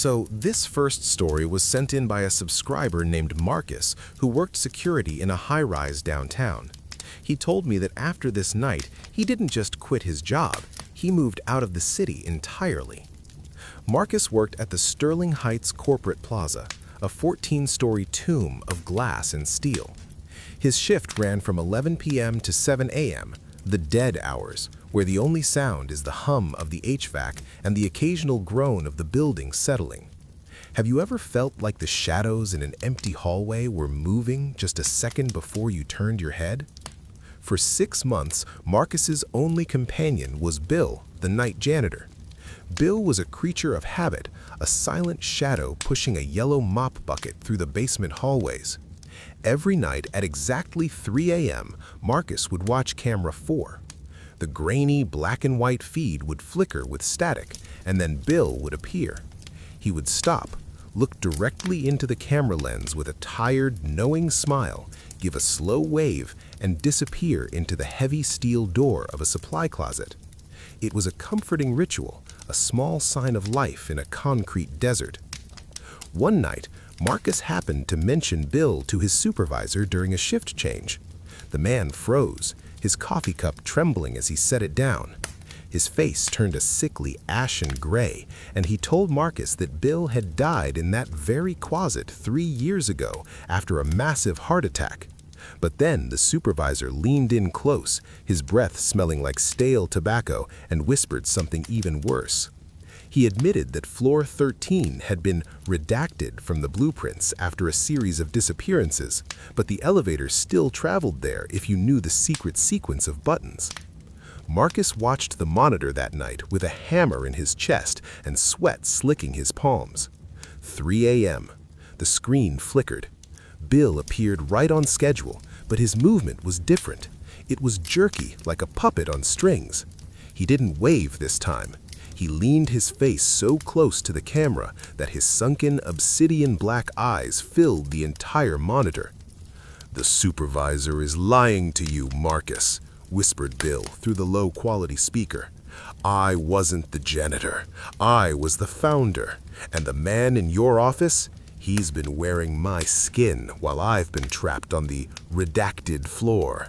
So this first story was sent in by a subscriber named Marcus, who worked security in a high-rise downtown. He told me that after this night, he didn't just quit his job, he moved out of the city entirely. Marcus worked at the Sterling Heights Corporate Plaza, a 14-story tomb of glass and steel. His shift ran from 11 p.m. to 7 a.m., the dead hours, where the only sound is the hum of the HVAC and the occasional groan of the building settling. Have you ever felt like the shadows in an empty hallway were moving just a second before you turned your head? For 6 months, Marcus's only companion was Bill, the night janitor. Bill was a creature of habit, a silent shadow pushing a yellow mop bucket through the basement hallways. Every night at exactly 3 a.m., Marcus would watch camera 4. The grainy black and white feed would flicker with static, and then Bill would appear. He would stop, look directly into the camera lens with a tired, knowing smile, give a slow wave, and disappear into the heavy steel door of a supply closet. It was a comforting ritual, a small sign of life in a concrete desert. One night, Marcus happened to mention Bill to his supervisor during a shift change. The man froze, his coffee cup trembling as he set it down. His face turned a sickly ashen gray, and he told Marcus that Bill had died in that very closet 3 years ago after a massive heart attack. But then the supervisor leaned in close, his breath smelling like stale tobacco, and whispered something even worse. He admitted that floor 13 had been redacted from the blueprints after a series of disappearances, but the elevator still traveled there if you knew the secret sequence of buttons. Marcus watched the monitor that night with a hammer in his chest and sweat slicking his palms. 3 a.m. The screen flickered. Bill appeared right on schedule, but his movement was different. It was jerky, like a puppet on strings. He didn't wave this time. He leaned his face so close to the camera that his sunken, obsidian black eyes filled the entire monitor. "The supervisor is lying to you, Marcus," whispered Bill through the low-quality speaker. "I wasn't the janitor. I was the founder. And the man in your office, he's been wearing my skin while I've been trapped on the redacted floor."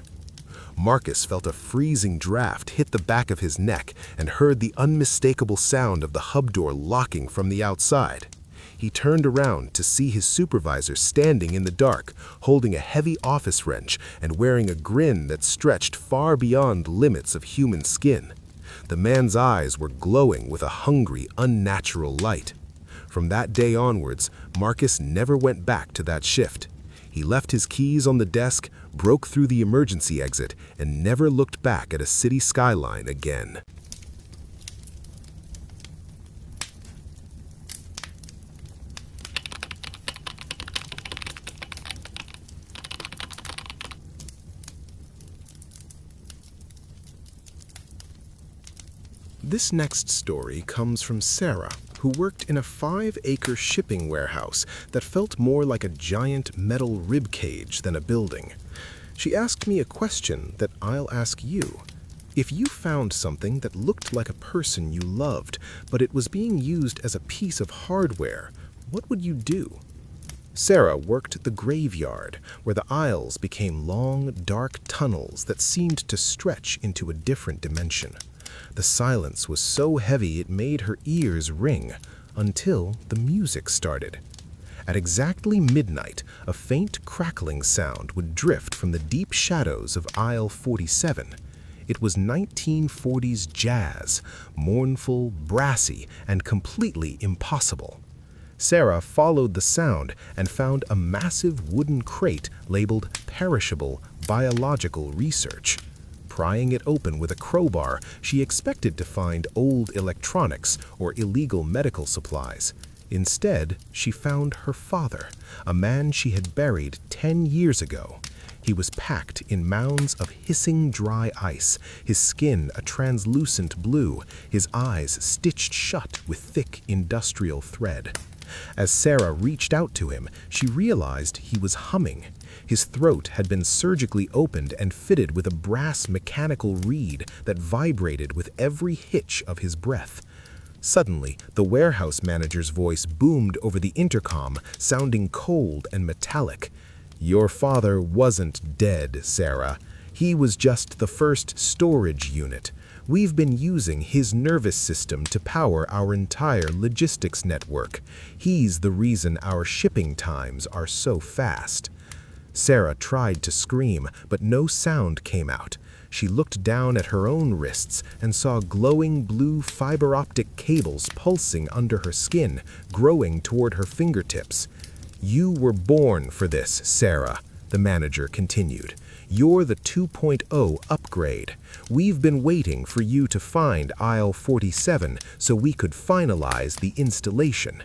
Marcus felt a freezing draft hit the back of his neck and heard the unmistakable sound of the hub door locking from the outside. He turned around to see his supervisor standing in the dark, holding a heavy office wrench and wearing a grin that stretched far beyond the limits of human skin. The man's eyes were glowing with a hungry, unnatural light. From that day onwards, Marcus never went back to that shift. He left his keys on the desk, broke through the emergency exit, and never looked back at a city skyline again. This next story comes from Sarah, who worked in a 5-acre shipping warehouse that felt more like a giant metal rib cage than a building. She asked me a question that I'll ask you. If you found something that looked like a person you loved, but it was being used as a piece of hardware, what would you do? Sarah worked the graveyard, where the aisles became long, dark tunnels that seemed to stretch into a different dimension. The silence was so heavy it made her ears ring, until the music started. At exactly midnight, a faint crackling sound would drift from the deep shadows of aisle 47. It was 1940s jazz, mournful, brassy, and completely impossible. Sarah followed the sound and found a massive wooden crate labeled Perishable Biological Research. Prying it open with a crowbar, she expected to find old electronics or illegal medical supplies. Instead, she found her father, a man she had buried 10 years ago. He was packed in mounds of hissing dry ice, his skin a translucent blue, his eyes stitched shut with thick industrial thread. As Sarah reached out to him, she realized he was humming. His throat had been surgically opened and fitted with a brass mechanical reed that vibrated with every hitch of his breath. Suddenly, the warehouse manager's voice boomed over the intercom, sounding cold and metallic. "Your father wasn't dead, Sarah. He was just the first storage unit. We've been using his nervous system to power our entire logistics network. He's the reason our shipping times are so fast." Sarah tried to scream, but no sound came out. She looked down at her own wrists and saw glowing blue fiber-optic cables pulsing under her skin, growing toward her fingertips. "You were born for this, Sarah," the manager continued. "You're the 2.0 upgrade. We've been waiting for you to find aisle 47 so we could finalize the installation."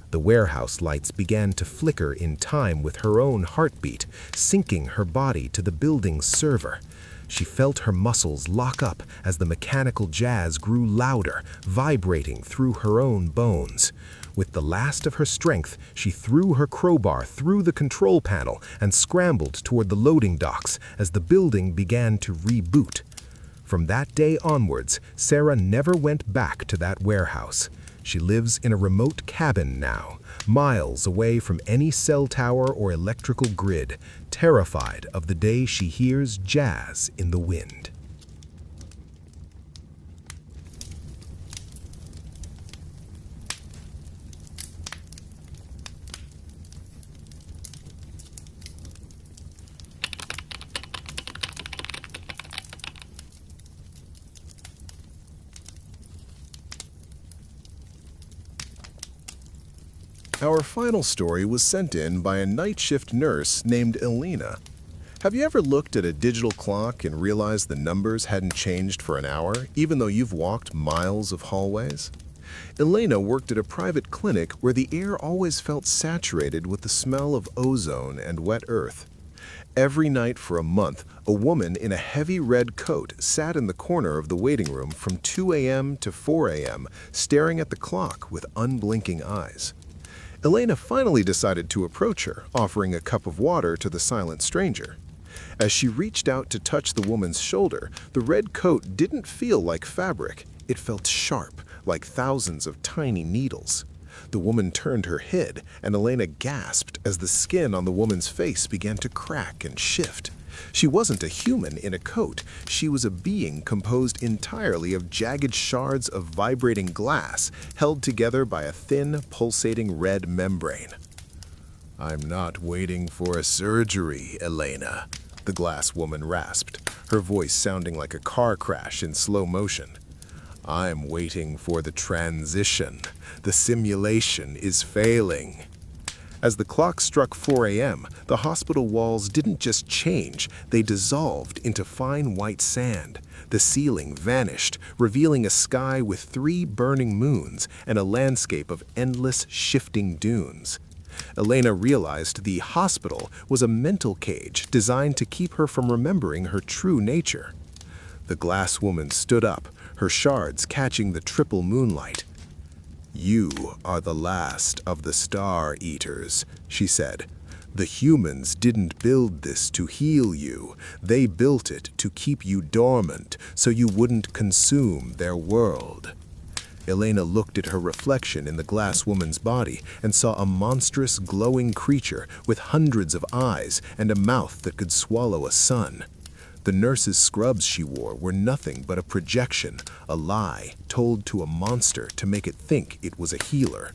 The warehouse lights began to flicker in time with her own heartbeat, syncing her body to the building's server. She felt her muscles lock up as the mechanical jazz grew louder, vibrating through her own bones. With the last of her strength, she threw her crowbar through the control panel and scrambled toward the loading docks as the building began to reboot. From that day onwards, Sarah never went back to that warehouse. She lives in a remote cabin now, miles away from any cell tower or electrical grid, terrified of the day she hears jazz in the wind. Our final story was sent in by a night shift nurse named Elena. Have you ever looked at a digital clock and realized the numbers hadn't changed for an hour, even though you've walked miles of hallways? Elena worked at a private clinic where the air always felt saturated with the smell of ozone and wet earth. Every night for a month, a woman in a heavy red coat sat in the corner of the waiting room from 2 a.m. to 4 a.m., staring at the clock with unblinking eyes. Elena finally decided to approach her, offering a cup of water to the silent stranger. As she reached out to touch the woman's shoulder, the red coat didn't feel like fabric. It felt sharp, like thousands of tiny needles. The woman turned her head, and Elena gasped as the skin on the woman's face began to crack and shift. She wasn't a human in a coat. She was a being composed entirely of jagged shards of vibrating glass held together by a thin, pulsating red membrane. "I'm not waiting for a surgery, Elena," the glass woman rasped, her voice sounding like a car crash in slow motion. "I'm waiting for the transition. The simulation is failing." As the clock struck 4 a.m., the hospital walls didn't just change, they dissolved into fine white sand. The ceiling vanished, revealing a sky with 3 burning moons and a landscape of endless, shifting dunes. Elena realized the hospital was a mental cage designed to keep her from remembering her true nature. The glass woman stood up, her shards catching the triple moonlight. "You are the last of the Star Eaters," she said. "The humans didn't build this to heal you. They built it to keep you dormant so you wouldn't consume their world." Elena looked at her reflection in the glass woman's body and saw a monstrous glowing creature with hundreds of eyes and a mouth that could swallow a sun. The nurse's scrubs she wore were nothing but a projection, a lie, told to a monster to make it think it was a healer.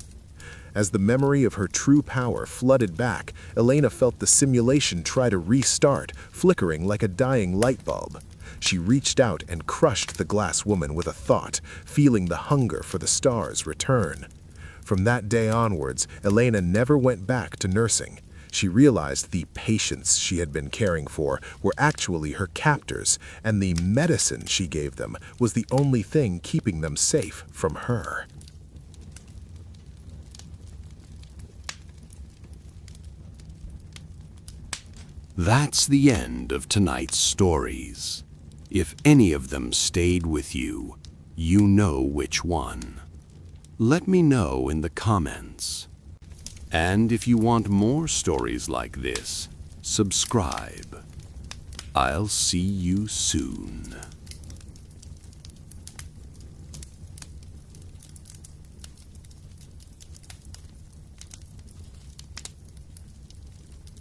As the memory of her true power flooded back, Elena felt the simulation try to restart, flickering like a dying light bulb. She reached out and crushed the glass woman with a thought, feeling the hunger for the stars return. From that day onwards, Elena never went back to nursing. She realized the patients she had been caring for were actually her captors, and the medicine she gave them was the only thing keeping them safe from her. That's the end of tonight's stories. If any of them stayed with you, you know which one. Let me know in the comments. And if you want more stories like this, subscribe. I'll see you soon.